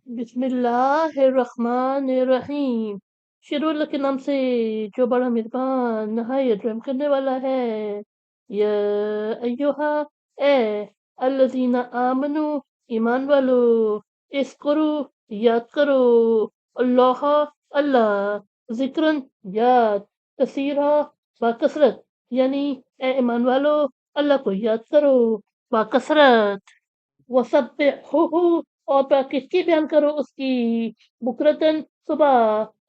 بسم اللہ الرحمن الرحیم۔ شروع اللہ کے نام سے جو بڑا مہربان نہایت رحم کرنے والا ہے۔ یا ایوہا، اے الذین آمنو، ایمان والو، اذکرو، یاد کرو، اللہ، اللہ، ذکرن، یاد، کثیرا، باکثرت، یعنی اے ایمان والو اللہ کو یاد کرو باکثرت۔ وَسَبِّحُوهُ، اور پاکیزگی بیان کرو اس کی، بکرتن، صبح،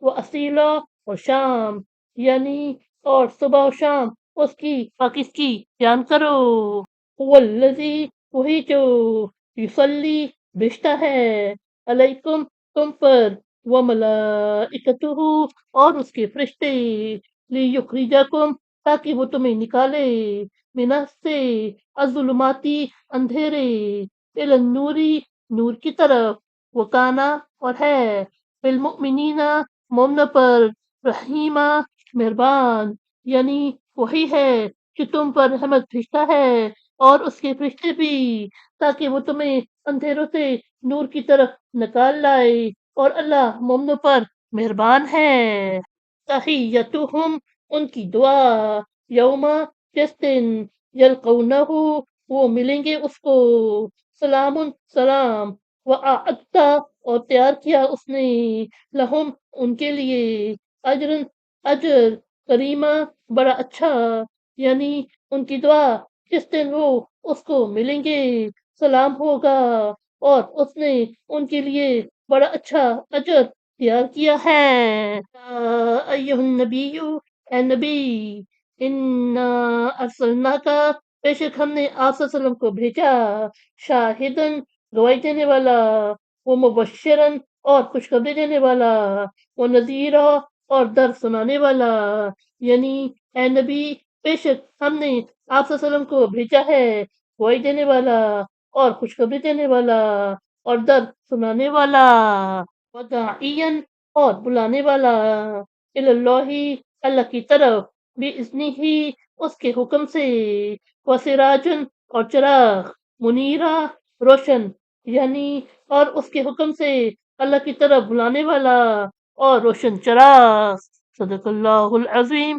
و اصیلا، اور شام، یعنی اور صبح و شام اس کی پاکیزگی بیان کرو۔ والذی، وہی جو، یصلی، بھیجتا ہے، علیکم، تم پر، و ملائکتہ، اور اس کے فرشتے، لیخرجکم، تاکہ وہ تمہیں نکالے، منہ سے، الظلماتی، اندھیرے، الی النوری، نور کی طرف، وکانا، اور ہے، بالمؤمنین، مومنوں پر، رحیمہ، مہربان، یعنی وہی ہے جو تم پر رحمت بھیجتا ہے، اور اس کے فرشتے بھی، تاکہ وہ تمہیں اندھیروں سے نور کی طرف نکال لائے، اور اللہ مومنوں پر مہربان ہے۔ تحیتہم، ان کی دعا، یوم، جس دن، یلقونہ، وہ ملیں گے اس کو، سلام، سلام، وَأَعَدَّ، اور تیار کیا اس نے، لہم، ان کے لیے، اجرن، اجر، کریمہ، بڑا اچھا، یعنی ان کی دعا جس دن وہ اس کو ملیں گے، سلام ہوگا، اور اس نے ان کے لیے بڑا اچھا اجر تیار کیا ہے۔ یا ایہا النبی، اے نبی، انا ارسلناک، بے شک ہم نے آپ صلی اللہ علیہ وسلم کو بھیجا، شاہدن، گواہی دینے والا، وہ مبشرن، اور خوشخبری دینے والا، وہ نذیرا، اور در سنانے والا، یعنی اے نبی، بے شک ہم نے آپ صلی اللہ علیہ وسلم کو بھیجا ہے، گواہی دینے والا، اور خوشخبری دینے والا، اور در سنانے والا، وداعین، اور بلانے والا، اللہ، اللہ کی طرف، بِإِذْنِهِ، اس کے حکم سے، وسراجن، اور چراغ، منیرا، روشن، یعنی اور اس کے حکم سے اللہ کی طرف بلانے والا، اور روشن چراغ۔ صدق اللہ العظیم۔